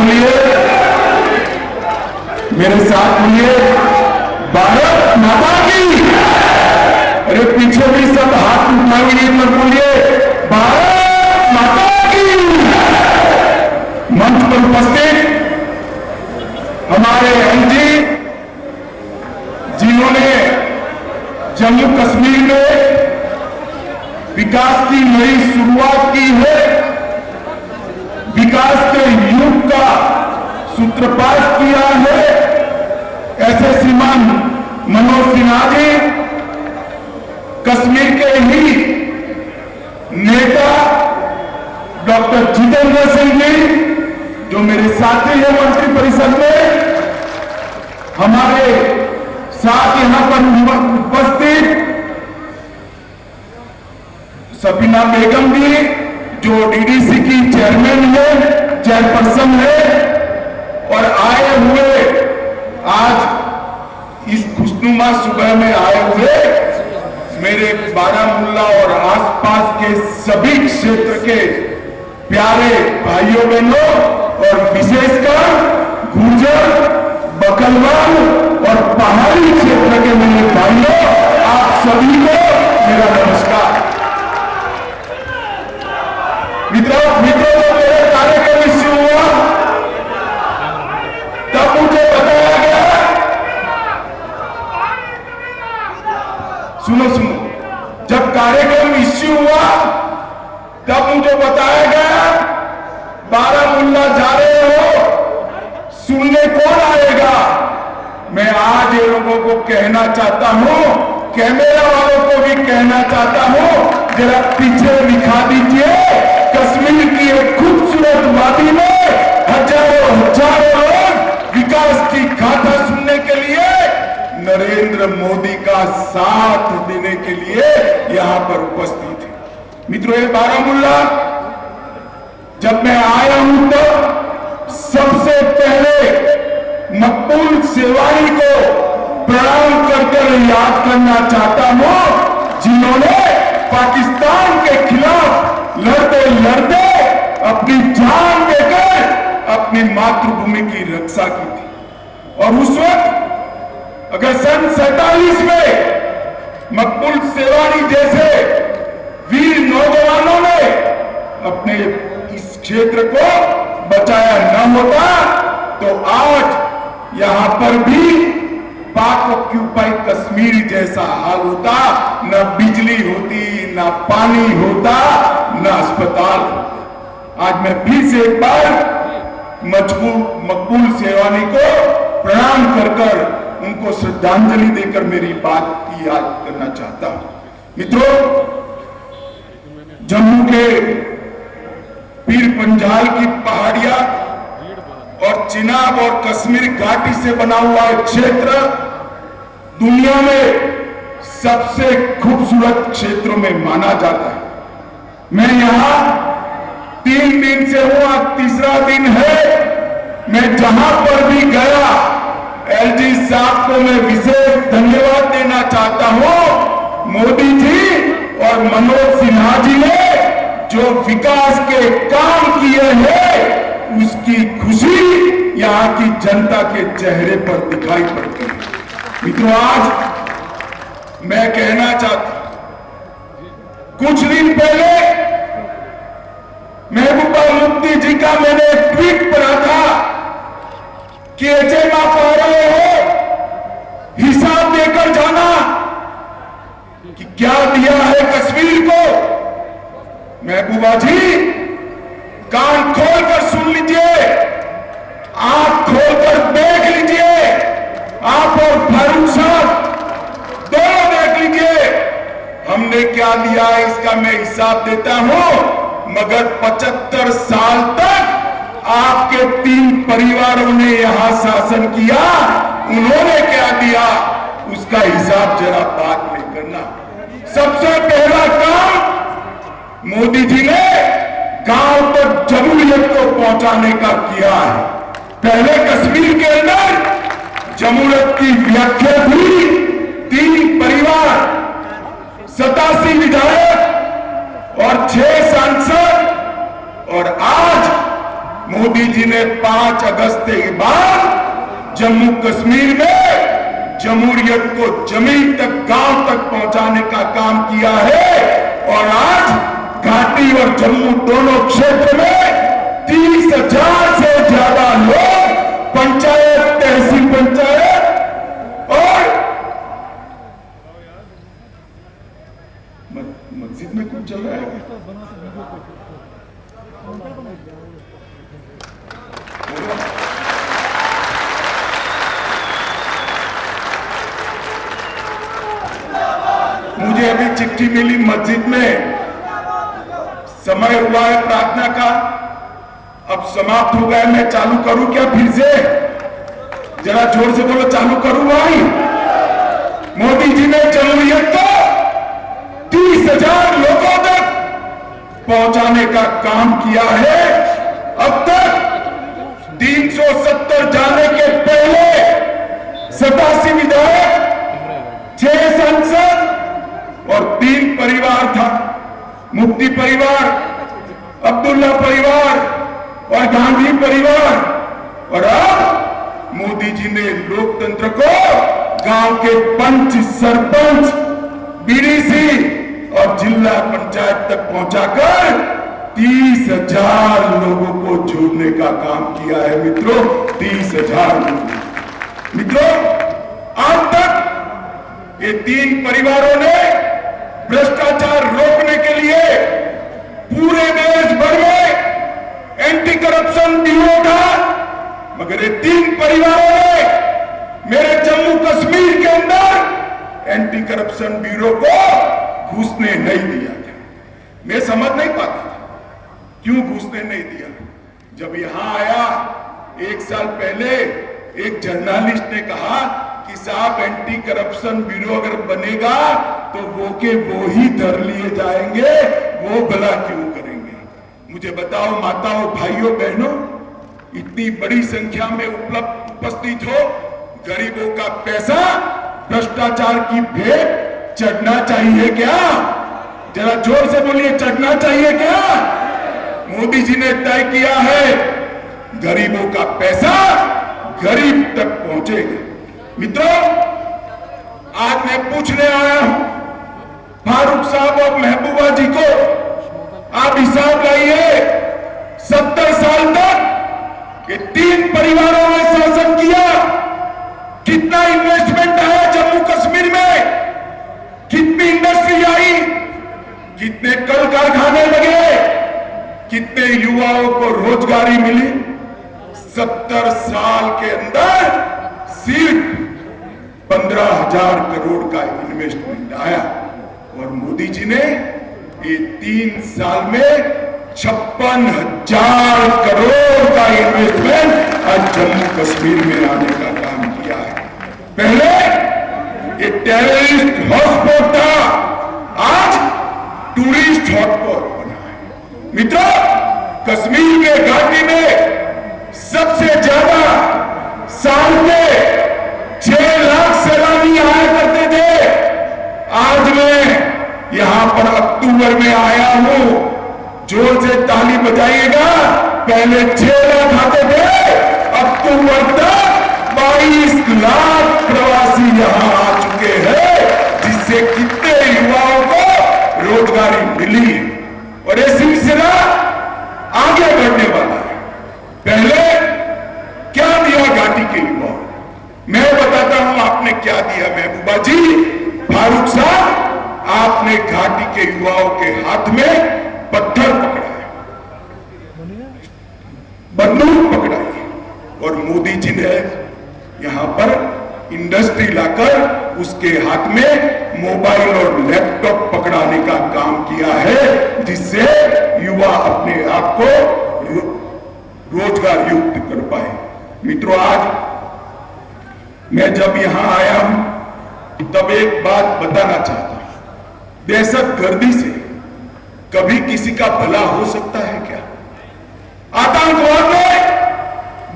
बोलिए, मेरे साथ बोलिए, भारत माता की। अरे पीछे भी सब हाथ उठाइए पर बोलिए, भारत माता की। मंच पर उपस्थित हमारे एमजी, जिन्होंने जम्मू कश्मीर में विकास की नई शुरुआत की है, विकास के युग का सूत्रपात किया है, ऐसे श्रीमान मनोज सिन्हा जी, कश्मीर के ही नेता डॉक्टर जितेंद्र सिंह जी, जो मेरे साथी हैं मंत्रिपरिषद में, हमारे साथ यहां पर उपस्थित सफीना बेगम जी, जो डीडीसी की चेयरमैन है, चेयरपर्सन है, और आए हुए आज इस खुशनुमा सुबह में आए हुए मेरे बारामूला और आसपास के सभी क्षेत्र के प्यारे भाइयों बहनों, और विशेषकर गुर्जर, बकलवाल और पहाड़ी क्षेत्र के मेरे भाइयों, आप सभी को मेरा नमस्कार। मित्रों, जब मेरे कार्यक्रम शुरू हुआ तब मुझे बताया गया, सुनो, जब कार्यक्रम इश्यू हुआ तब मुझे बताया गया, बारामूला जा रहे हो, सुनने कौन आएगा। मैं आज ये लोगों को कहना चाहता हूं, कैमरा वालों को भी कहना चाहता हूं, जरा पीछे दिखा दीजिए, कश्मीर की एक खूबसूरत वादी में हजारों लोग विकास की गाथा सुनने के लिए, नरेंद्र मोदी का साथ देने के लिए यहां पर उपस्थित है। मित्रों, ये बारामूला जब मैं आया हूं तो सबसे पहले मकबूल सेवानी को प्रणाम कर याद करना चाहता हूं, जिन्होंने पाकिस्तान के खिलाफ लड़ते लड़ते अपनी जान देकर अपनी मातृभूमि की रक्षा की थी। और उस वक्त अगर सन 47 में मकबूल सेवानी जैसे वीर नौजवानों ने अपने इस क्षेत्र को बचाया न होता तो आज यहां पर भी पाक ऑक्यूपाई कश्मीर जैसा हाल होता, न बिजली होती, न पानी होता, न अस्पताल होता। आज मैं फिर से एक बार मकबूल सेवानी को प्रणाम कर उनको श्रद्धांजलि देकर मेरी बात की याद करना चाहता हूं। मित्रों, जम्मू के पीर पंजाल की पहाड़ियां और चिनाब और कश्मीर घाटी से बना हुआ क्षेत्र दुनिया में सबसे खूबसूरत क्षेत्रों में माना जाता है। मैं यहां 3 दिन से हूं, आज तीसरा दिन है। मैं जहां पर भी गया, एलजी साहब को मैं विशेष धन्यवाद देना चाहता हूं। मोदी जी और मनोज सिन्हा जी ने जो विकास के काम किए हैं, उसकी खुशी यहां की जनता के चेहरे पर दिखाई पड़ती है। मित्रों, आज मैं कहना चाहता हूं, कुछ दिन पहले महबूबा मुफ्ती जी का मैंने एक ट्वीट पढ़ा था कि एजेंडा पा रहे हो, हिसाब देकर जाना कि क्या दिया है कश्मीर को। महबूबा जी, कान खोलकर सुन लीजिए, आंख खोलकर देख लीजिए, आप और फारूक साहब दोनों देख लीजिए, हमने क्या दिया है इसका मैं हिसाब देता हूं। मगर 75 साल तक आपके 3 परिवारों ने यहां शासन किया, उन्होंने क्या दिया उसका हिसाब जरा बाद में करना। सबसे पहला काम मोदी जी ने गांव तक जमहूरियत को पहुंचाने का किया है। पहले कश्मीर के अंदर जमहूरियत की व्याख्या थी 3 परिवार, 87 विधायक और 6 सांसद, और आज मोदी जी ने 5 अगस्त के बाद जम्मू कश्मीर में जमहूरियत को जमीन तक, गांव तक पहुंचाने का काम किया है। और आज घाटी और जम्मू दोनों क्षेत्र में 30,000 से ज्यादा लोग पंचायत, तहसील पंचायत और मस्जिद में कुछ चल रहा है। मुझे अभी चिट्ठी मिली, मस्जिद में समय हुआ है प्रार्थना का, अब समाप्त हो गया। मैं चालू करूं क्या फिर से? जरा जोर से बोलो, चालू करूं भाई? मोदी जी ने जमहूरियत को 30,000 लोगों तक पहुंचाने का काम किया है। अब तक 370 जाने के पहले 87 विधायक, 6 सांसद और 3 परिवार था, मुफ्ती परिवार, अब्दुल्ला परिवार और गांधी परिवार। और अब मोदी जी ने लोकतंत्र को गांव के पंच, सरपंच, बीडीसी और जिला पंचायत तक पहुंचाकर 30,000 लोगों को जोड़ने का काम किया है मित्रों। 30,000 मित्रों, आज तक ये 3 परिवारों ने भ्रष्टाचार रोकने के लिए पूरे देश भर में एंटी करप्शन ब्यूरो था, मगर ये 3 परिवारों ने मेरे जम्मू कश्मीर के अंदर एंटी करप्शन ब्यूरो को घुसने नहीं दिया था। मैं समझ नहीं पाता था क्यों घुसने नहीं दिया। जब यहां आया 1 साल पहले, एक जर्नलिस्ट ने कहा कि साहब एंटी करप्शन ब्यूरो अगर बनेगा तो वो के वो ही धर लिए जाएंगे, वो भला क्यों करेंगे। मुझे बताओ माताओं, भाइयों, बहनों, इतनी बड़ी संख्या में उपस्थित हो, गरीबों का पैसा भ्रष्टाचार की भेंट चढ़ना चाहिए क्या? जरा जोर से बोलिए, चढ़ना चाहिए क्या? मोदी जी ने तय किया है गरीबों का पैसा गरीब तक पहुंचेगा। मित्रों, आज मैं पूछने आया हूं फारूक साहब और महबूबा जी को, आप हिसाब लाइए, 70 साल तक ये 3 परिवारों ने शासन किया, कितना इन्वेस्टमेंट आया जम्मू कश्मीर में, कितनी इंडस्ट्री आई, कितने कल कारखाने लगे, कितने युवाओं को रोजगारी मिली। 70 साल के अंदर सिर्फ 15,000 करोड़ का इन्वेस्टमेंट आया। और मोदी जी ने ये 3 साल में 56,000 करोड़ का इन्वेस्टमेंट आज जम्मू कश्मीर में आने का काम किया है। पहले ये टेररिस्ट हॉटस्पॉट था, आज टूरिस्ट हॉटस्पॉट बना है। मित्रों, कश्मीर के घाटी में सबसे ज्यादा साल के 6 लाख सैलानी आया करते थे। आज मैं यहां पर अक्टूबर में आया हूं, जोर से ताली बजाइएगा। पहले 6 लाख आते थे, अक्टूबर तक 22 लाख प्रवासी यहां आ चुके हैं, जिससे कितने युवाओं को रोजगारी मिली। और ये सिलसिला आगे बढ़ने वाला है। पहले क्या दिया घाटी के युवाओं, मैं बताता हूं आपने क्या दिया। महबूबा जी, फारूक साहब, आपने घाटी के युवाओं के हाथ में पत्थर पकड़ाए, बंदूक पकड़ाई, और मोदी जी ने यहां पर इंडस्ट्री लाकर उसके हाथ में मोबाइल और लैपटॉप पकड़ाने का काम किया है, जिससे युवा अपने आप को रोजगार युक्त कर पाए। मित्रों, आज मैं जब यहां आया हूं तब एक बात बताना चाहता हूं। दहशतगर्दी से कभी किसी का भला हो सकता है क्या? आतंकवाद ने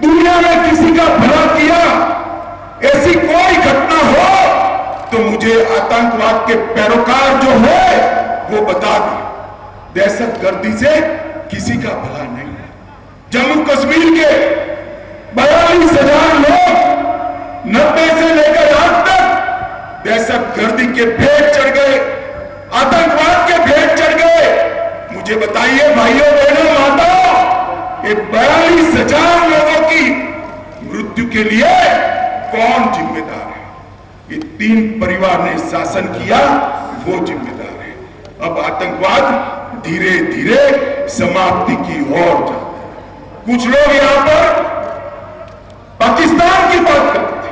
दुनिया में किसी का भला किया? ऐसी कोई घटना हो तो मुझे आतंकवाद के पैरोकार जो है वो बता दें। दहशतगर्दी से किसी का भला नहीं है। जम्मू कश्मीर के 42,000 लोग 90 से लेकर आज तक दहशतगर्दी के भेंट चढ़ गए, आतंकवाद के भेंट चढ़ गए। मुझे बताइए भाइयों बहनों माताओं, ये 42,000 लोगों की मृत्यु के लिए कौन जिम्मेदार है? ये 3 परिवार ने शासन किया, वो जिम्मेदार है। अब आतंकवाद धीरे धीरे समाप्ति की ओर जाता है। कुछ लोग यहां पर पाकिस्तान की बात करते थे,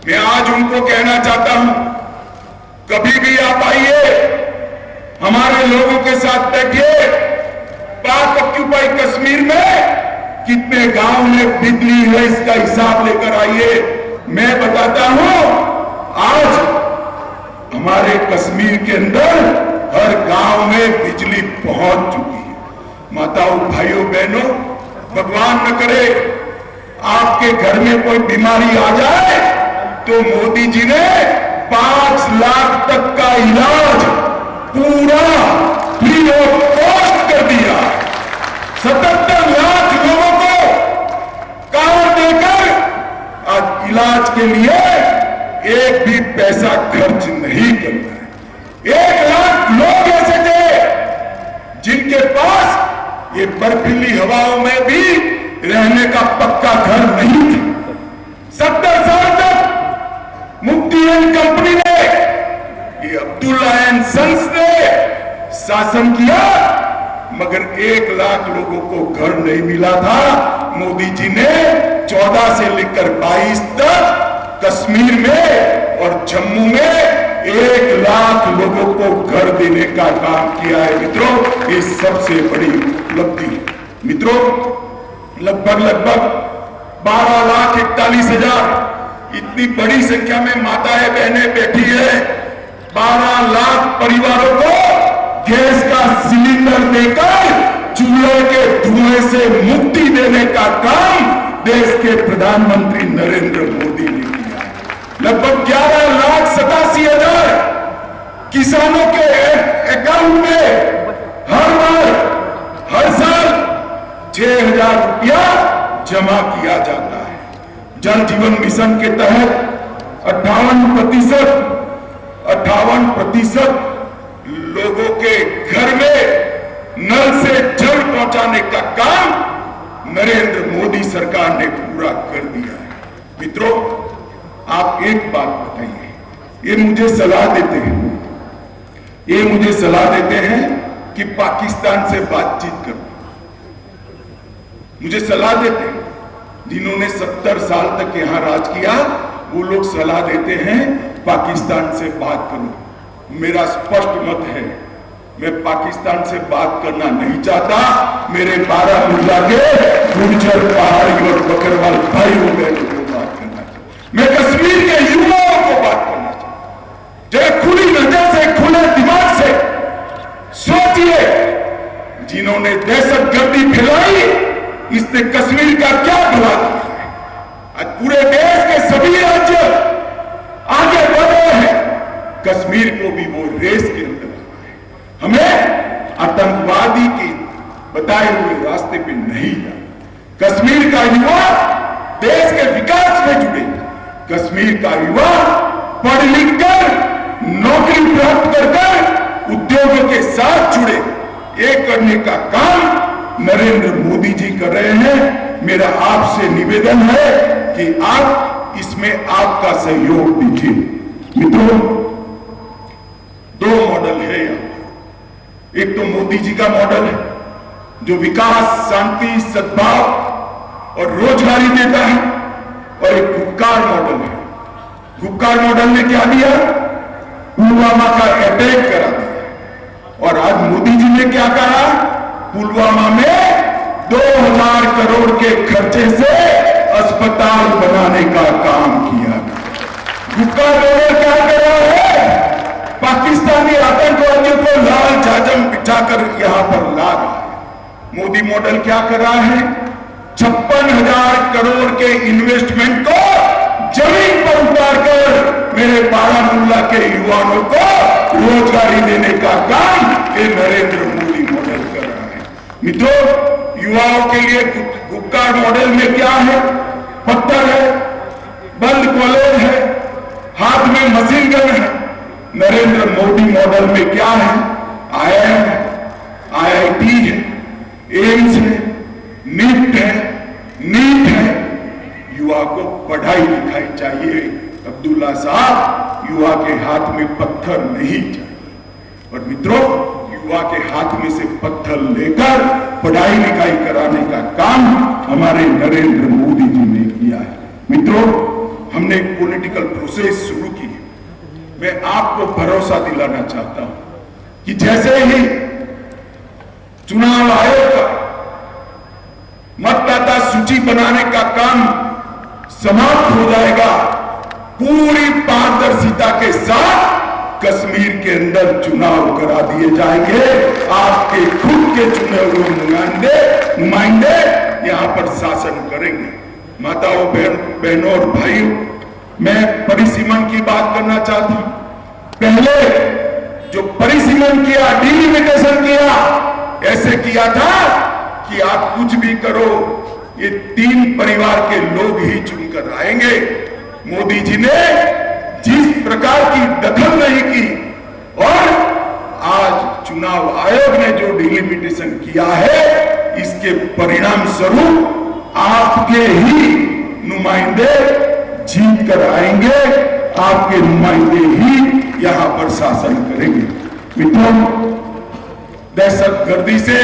मैं आज उनको कहना चाहता हूं, कभी भी आप आइए, हमारे लोगों के साथ बैठिए। पाक ऑक्यूपाई कश्मीर में कितने गांव में बिजली है इसका हिसाब लेकर आइए। मैं बताता हूं, आज हमारे कश्मीर के अंदर हर गांव में बिजली पहुंच चुकी है। माताओं भाइयों बहनों, भगवान न करे आपके घर में कोई बीमारी आ जाए तो मोदी जी ने 5 लाख तक का इलाज पूरा फ्री ऑफ कॉस्ट कर दिया। 77 लाख लोगों को कार्ड देकर आज इलाज के लिए एक भी पैसा खर्च नहीं करना है। 1 लाख लोग ऐसे थे जिनके पास ये बर्फीली हवाओं में भी रहने का पक्का घर नहीं था। 70 साल तक मुफ्ती एंड कंपनी ने, ये अब्दुल्ला एंड सन्स ने शासन किया, मगर 1 लाख लोगों को घर नहीं मिला था। मोदी जी ने 14 से लेकर 22 तक कश्मीर में और जम्मू में 1 लाख लोगों को घर देने का काम किया है। मित्रों, ये सबसे बड़ी उपलब्धि है। मित्रों, लगभग 12,41,000 इतनी बड़ी संख्या में माताएं बहनें बैठी है। 12 लाख परिवारों को गैस का सिलेंडर देकर चूल्हे के धुएं से मुक्ति देने का काम देश के प्रधानमंत्री नरेंद्र मोदी ने किया है। लगभग 11,87,000 किसानों के अकाउंट में हर साल 6,000 रुपया जमा किया जाता है। जल जीवन मिशन के तहत 58% लोगों के घर में नल से जल पहुंचाने का काम नरेंद्र मोदी सरकार ने पूरा कर दिया है। मित्रों, आप एक बात बताइए, ये मुझे सलाह देते हैं कि पाकिस्तान से बातचीत करो। मुझे सलाह देते हैं, जिन्होंने 70 साल तक यहां राज किया, वो लोग सलाह देते हैं पाकिस्तान से बात करो। मेरा स्पष्ट मत है, मैं पाकिस्तान से बात करना नहीं चाहता। मेरे बारामूला के गुर्जर, पहाड़ी और बकरवाल भाइयों बहनों को बात करना चाहता। मैं कश्मीर के युवाओं को बात करना चाहता। जरा खुली नजर से, खुले दिमाग से सोचिए, जिन्होंने दहशतगर्दी फैलाई, इसने कश्मीर का क्या बुरा किया है? आज पूरे देश के सभी राज्य आगे बढ़ रहे हैं, कश्मीर को भी वो रेस के अंदर आना है। हमें आतंकवादी के बताए हुए रास्ते पे नहीं जाना। कश्मीर का युवा देश के विकास में जुड़े, कश्मीर का युवा पढ़ लिख कर नौकरी प्राप्त कर उद्योगों के साथ जुड़े, ये करने का काम नरेंद्र मोदी जी कर रहे हैं। मेरा आपसे निवेदन है कि आप इसमें आपका सहयोग दीजिए। मित्रों, 2 मॉडल है यहां। एक तो मोदी जी का मॉडल है जो विकास, शांति, सद्भाव और रोजगारी देता है, और एक गुपकार मॉडल है। गुपकार मॉडल ने क्या दिया? पुलवामा का अटैक करा दिया। और आज मोदी जी ने क्या कहा? पुलवामा में 2000 करोड़ के खर्चे से अस्पताल बनाने का काम किया। गुपकार मॉडल क्या कर रहा है? पाकिस्तानी आतंकवादियों को लाल जाजम बिछाकर यहां पर ला रहा है। मोदी मॉडल क्या कर रहा है? 56,000 करोड़ के इन्वेस्टमेंट को जमीन पर उतारकर मेरे बारामूला के युवाओं को रोजगारी देने का काम ये नरेंद्र मोदी मॉडल कर रहा है। मित्रों, युवाओं के लिए गुटका मॉडल में क्या है? पत्थर है, बंद कॉलेज है, हाथ में मशीन गन है। नरेंद्र मोदी मॉडल में क्या है? IIM है, IIT है, एम्स है, नीट है। युवा को पढ़ाई लिखाई चाहिए अब्दुल्ला साहब, युवा के हाथ में पत्थर नहीं चाहिए। और मित्रों, युवा के हाथ में से पत्थर लेकर पढ़ाई लिखाई कराने का काम हमारे नरेंद्र मोदी जी ने किया है। मित्रों, हमने एक पॉलिटिकल प्रोसेस शुरू की है। मैं आपको भरोसा दिलाना चाहता हूं कि जैसे ही चुनाव आयोग का मतदाता सूची बनाने का काम समाप्त हो जाएगा, पूरी पारदर्शिता के साथ कश्मीर के अंदर चुनाव करा दिए जाएंगे। आपके खुद के चुने हुए नुमाइंदे यहां पर शासन करेंगे। माताओं, बहनों और भाइयों, मैं परिसीमन की बात करना चाहता हूं। पहले जो परिसीमन किया, डिलिमिटेशन किया, ऐसे किया था कि आप कुछ भी करो, ये 3 परिवार के लोग ही चुनकर आएंगे। मोदी जी ने जिस प्रकार की दखल नहीं की और आज चुनाव आयोग ने जो डिलिमिटेशन किया है, इसके परिणाम स्वरूप आपके ही नुमाइंदे जीत कर आएंगे, आपके नुमाइंदे ही यहां पर शासन करेंगे। मित्रों, दहशतगर्दी से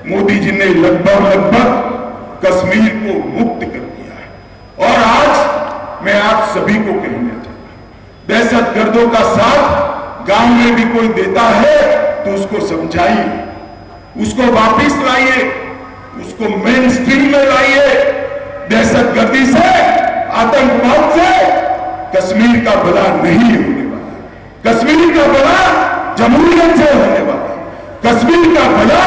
मोदी जी ने लगभग कश्मीर को मुक्त कर दिया है। और आज मैं आप सभी को कहना चाहता हूं, दहशतगर्दों का साथ गांव में भी कोई देता है तो उसको समझाइए, उसको वापिस लाइए, उसको मेन स्ट्रीम में लाइए। दहशतगर्दी से, आतंकवाद से कश्मीर का भला नहीं होने वाला। कश्मीर का भला जमहूरियत से होने वाला है। कश्मीर का भला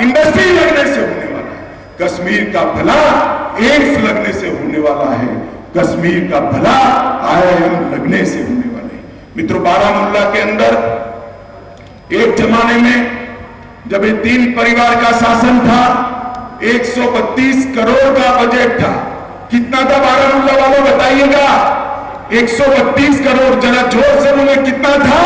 इंडस्ट्री लगने से होने वाला है। कश्मीर का भला एम्स लगने से होने वाला है। कश्मीर का भला IIM लगने से होने वाले हैं। मित्रों, बारामूला के अंदर एक जमाने में जब ये 3 परिवार का शासन था, 132 करोड़ का बजट था। कितना था बारामूला वालों, बताइएगा? 132 करोड़। जरा जोर से बोले, कितना था?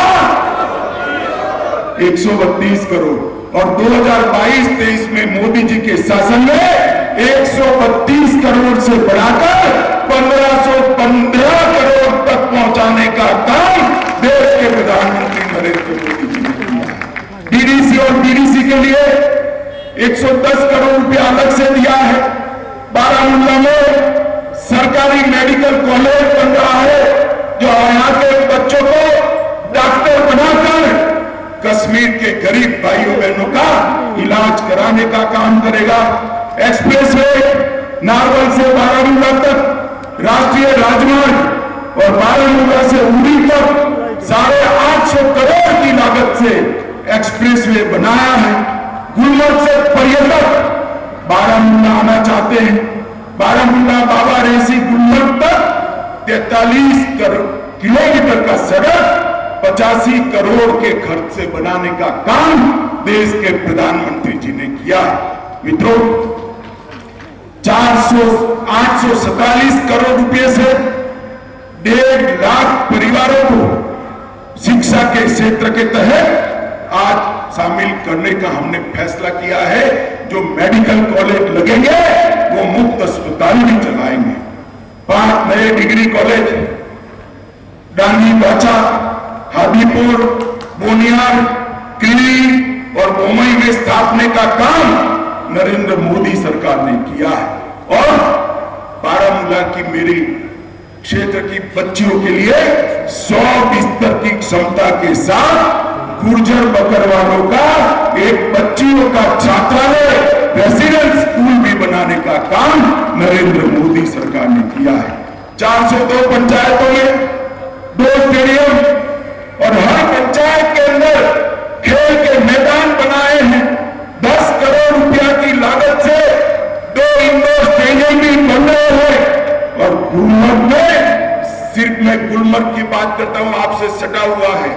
132 करोड़। और 2022-23 में मोदी जी के शासन में 132 करोड़ से बढ़ाकर 1515 करोड़ तक पहुंचाने का काम देश के प्रधानमंत्री नरेंद्र मोदी जी ने किया है। DDC और BDC के लिए 110 करोड़ रुपया अलग से दिया है। बारामूला में सरकारी मेडिकल कॉलेज बन रहा है, जो यहाँ के बच्चों को डॉक्टर बनाकर कश्मीर के गरीब भाइयों बहनों का इलाज कराने का काम करेगा। एक्सप्रेसवे नारवल से बारामूला तक, राष्ट्रीय राजमार्ग और बारामूला से उड़ी तक 850 करोड़ की लागत से एक्सप्रेसवे बनाया है। गुलमर्ग से पर्यटक बारामूला आना चाहते हैं। बारामूला बाबा रेसी गुलमर्ग तक 43 किलोमीटर का सड़क 85 करोड़ के खर्च से बनाने का काम देश के प्रधानमंत्री जी ने किया है। मित्रों, 847 करोड़ रुपए से 1.5 लाख परिवारों को शिक्षा के क्षेत्र के तहत आज शामिल करने का हमने फैसला किया है। जो मेडिकल कॉलेज लगेंगे वो मुफ्त अस्पताल भी चलाएंगे। 5 नए डिग्री कॉलेज डांगी बाचा, हादीपुर, बोनियार, क्री और बोमई में स्थापने का काम नरेंद्र मोदी सरकार ने किया है। और बारामूला की मेरी क्षेत्र की बच्चियों के लिए 100 बिस्तर की क्षमता के साथ गुर्जर बकरवालों का एक बच्चियों का छात्रालय, रेसिडेंट स्कूल भी बनाने का काम नरेंद्र मोदी सरकार ने किया है। 402 पंचायतों में 2 स्टेडियम और हर पंचायत के अंदर खेल के मैदान बनाए हैं। 10 करोड़ रुपया की लागत से 2 इंडोर स्टेडियम भी बन रहे हैं। और गुलमर्ग में, सिर्फ मैं गुलमर्ग की बात करता हूं, आपसे सटा हुआ है,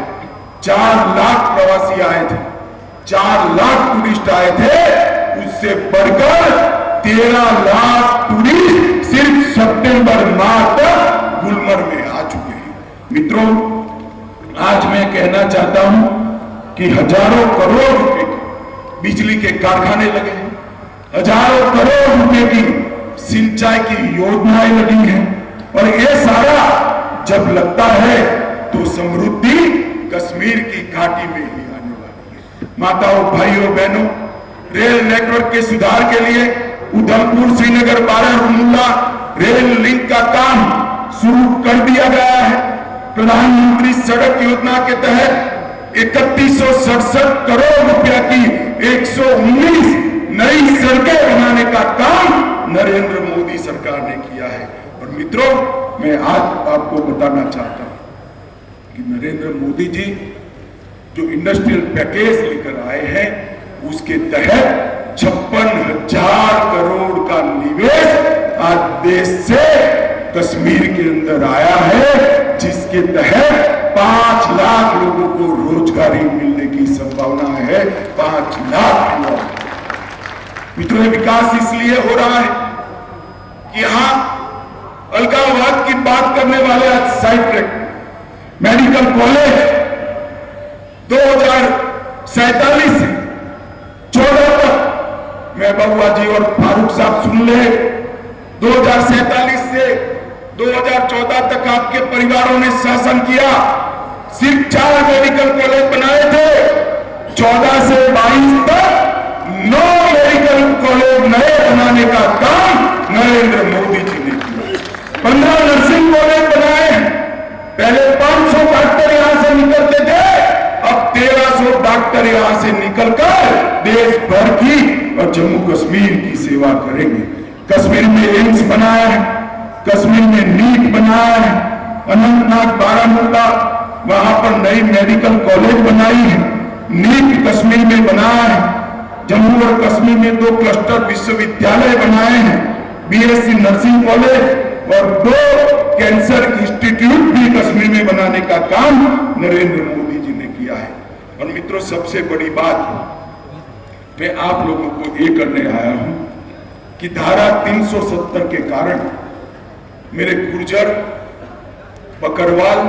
4 लाख प्रवासी आए थे, 4 लाख टूरिस्ट आए थे। उससे बढ़कर 13 लाख टूरिस्ट सिर्फ सितंबर माह तक गुलमर्ग में आ चुके हैं। मित्रों, आज मैं कहना चाहता हूं कि हजारों करोड़ रुपए के बिजली के कारखाने लगे हैं, हजारों करोड़ रुपए की सिंचाई की योजनाएं लगी हैं, और ये सारा जब लगता है तो समृद्धि कश्मीर की घाटी में ही आने वाली है। माताओं, भाइयों, बहनों, रेल नेटवर्क के सुधार के लिए उधमपुर श्रीनगर बारामूला रेल लिंक का काम शुरू कर दिया गया है। प्रधानमंत्री सड़क योजना के तहत 3167 करोड़ रुपया की 119 नई सड़कें बनाने का काम नरेंद्र मोदी सरकार ने किया है। और मित्रों, मैं आज आपको बताना चाहता हूं कि नरेंद्र मोदी जी जो इंडस्ट्रियल पैकेज लेकर आए हैं, उसके तहत 56,000 करोड़ का निवेश आज देश से कश्मीर के अंदर आया है, जिसके तहत 5 लाख लोगों को रोजगारी मिलने की संभावना है। 5 लाख लोग। मित्रों, विकास इसलिए हो रहा है कि यहां अलगाववाद की बात करने वाले आज साइड ट्रैक मेडिकल कॉलेज 2047 से 14 तक, मैं बउआ जी और फारूक साहब सुन ले, 2047 से 2014 तक आपके परिवारों ने शासन किया, सिर्फ 4 मेडिकल कॉलेज बनाए थे। 14 से 22 तक 9 मेडिकल कॉलेज नए बनाने का काम नरेंद्र मोदी जी ने किया। 15 नर्सिंग कॉलेज बनाए। पहले 500 डॉक्टर यहां से निकलते थे, अब 1300 डॉक्टर यहां से निकलकर देश भर की और जम्मू कश्मीर की सेवा करेंगे। कश्मीर में एम्स बनाया है, कश्मीर में नीट बनाया है, अनंतनाग बारामूला वहां पर नई मेडिकल कॉलेज बनाई है, नीट कश्मीर में बनाया है, जम्मू और कश्मीर में 2 क्लस्टर विश्वविद्यालय बनाए हैं, बीएससी नर्सिंग कॉलेज और 2 कैंसर इंस्टीट्यूट भी कश्मीर में बनाने का काम नरेंद्र मोदी जी ने किया है। और मित्रों, सबसे बड़ी बात मैं आप लोगों को ये करने आया हूं कि धारा 370 के कारण मेरे गुर्जर, बकरवाल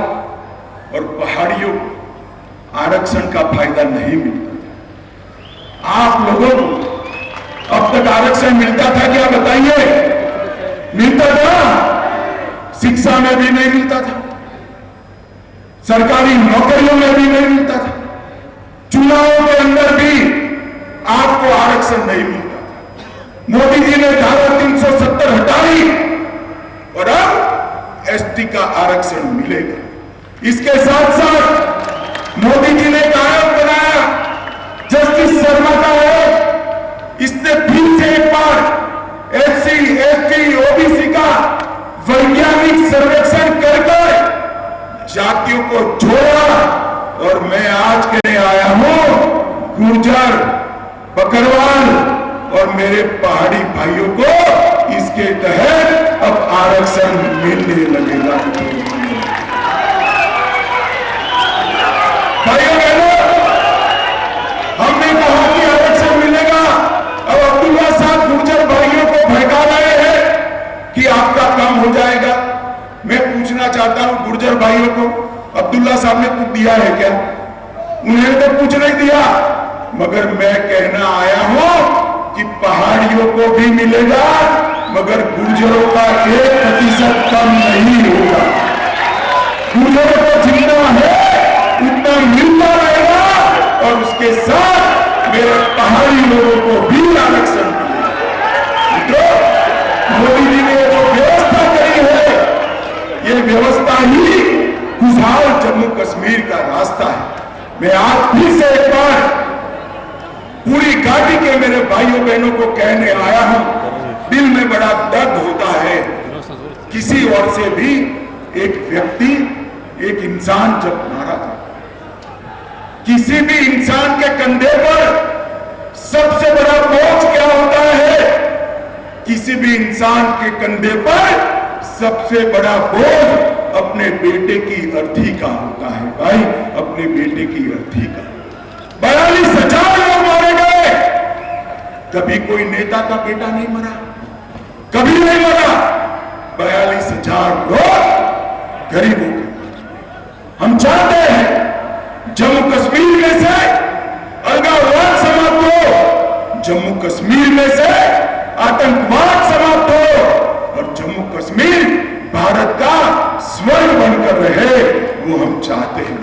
और पहाड़ियों को आरक्षण का फायदा नहीं मिलता। आप लोगों को अब तक आरक्षण मिलता था क्या? बताइए, मिलता था? शिक्षा में भी नहीं मिलता था, सरकारी नौकरियों में भी नहीं मिलता था, चुनावों के अंदर भी आपको आरक्षण नहीं मिलता था। मोदी जी ने धारा 370 हटाई और अब एसटी का आरक्षण मिलेगा। इसके साथ साथ मोदी जी ने कायम बनाया जस्टिस शर्मा का है, इसने फिर से एक बार एससी, एसटी, ओबीसी का वैज्ञानिक सर्वेक्षण कर जातियों को जोड़ा। और मैं आज कहने आया हूं, गुर्जर, बकरवाल और मेरे पहाड़ी भाइयों को इसके तहत अब आरक्षण मिलने लगेगा। भाइयों बहनों, हमने कहा कि आरक्षण मिलेगा, अब अब्दुल्ला साहब गुर्जर भाइयों को भड़का रहे हैं कि आपका काम हो जाएगा। मैं पूछना चाहता हूं गुर्जर भाइयों को, अब्दुल्ला साहब ने कुछ दिया है क्या? उन्होंने तो कुछ नहीं दिया, मगर मैं कहना आया हूं कि पहाड़ियों को भी मिलेगा, मगर गुर्जरों का 1% कम नहीं होगा। गुर्जरों को जितना है उतना मिलता रहेगा और उसके साथ मेरे पहाड़ी लोगों को भी आरक्षण मिलेगा। मोदी जी ने जो व्यवस्था करी है, ये व्यवस्था ही खुशहाल जम्मू कश्मीर का रास्ता है। मैं आज फिर से एक बार पूरी घाटी के मेरे भाइयों बहनों को कहने आया हूं, दिल में बड़ा दर्द होता है किसी और से भी एक व्यक्ति, एक इंसान जब मारा जाता है। किसी भी इंसान के कंधे पर सबसे बड़ा बोझ क्या होता है? किसी भी इंसान के कंधे पर सबसे बड़ा बोझ अपने बेटे की अर्थी का होता है। भाई, अपने बेटे की अर्थी का। 42,000 लोग मारे गए, कभी कोई नेता का बेटा नहीं मरा, कभी नहीं मरा। 42,000 लोग गरीबों के। हम चाहते हैं जम्मू कश्मीर में से अलगाववाद समाप्त हो, जम्मू कश्मीर में से आतंकवाद समाप्त हो और जम्मू कश्मीर भारत का स्वर्ग बनकर रहे, वो हम चाहते हैं।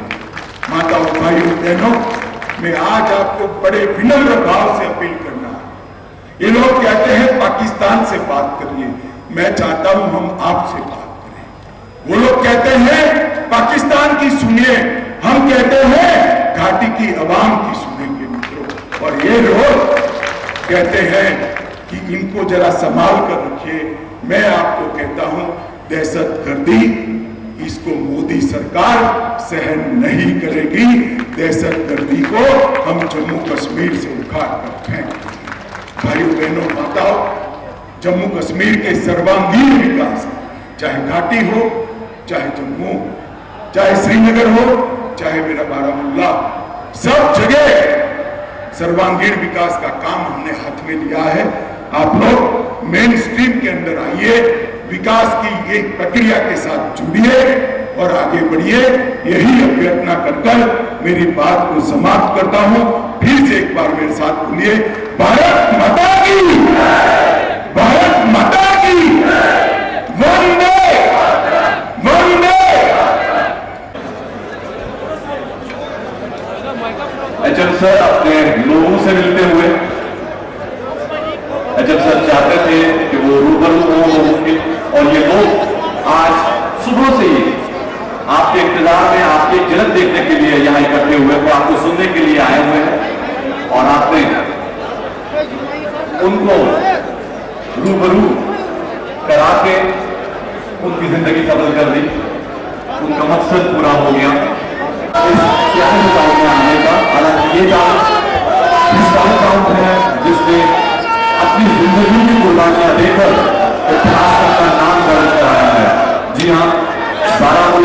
माताओं, भाइयों, बहनों, मैं आज आपको बड़े विनम्र भाव से अपील करना है। ये लोग कहते हैं पाकिस्तान से बात करिए, मैं चाहता हूं हम आपसे बात करें। वो लोग कहते हैं पाकिस्तान की सुनिए, हम कहते हैं घाटी की आवाम की सुनेंगे मित्रों। और ये लोग कहते हैं कि इनको जरा संभाल कर रखिए। मैं आपको कहता हूं दहशतगर्दी, इसको मोदी सरकार सहन नहीं करेगी। दहशतगर्दी को हम जम्मू कश्मीर से उखाड़ कर फेंकेंगे। भाइयों, बहनों, माताओं, जम्मू कश्मीर के सर्वांगीण विकास, चाहे घाटी हो, चाहे जम्मू, चाहे श्रीनगर हो, चाहे मेरा बारामूला, सब जगह सर्वांगीण विकास का काम हमने हाथ में लिया है। आप लोग मेन स्ट्रीम के अंदर आइए, विकास की एक प्रक्रिया के साथ जुड़िए और आगे बढ़िए। यही अभ्यर्थना कर मेरी बात को समाप्त करता हूं। फिर से एक बार मेरे साथ बोलिए, भारत माता की, भारत माता की, वंदे वंदे। एचएम सर अपने लोगों से मिलते हुए एचएम सर चाहते थे कि वो रूबरू हो, और ये लोग आज सुबह से ही आपके इंतजार में, आपकी झलक देखने के लिए यहां इकट्ठे हुए, वो आपको सुनने के लिए आए हुए हैं और आपने उनको रूबरू करा के उनकी जिंदगी सफल कर दी, उनका मकसद पूरा हो गया इस टाउन में आने का। हालांकि ये टाउन है जिसने अपनी जिंदगी की कुर्बानियां देकर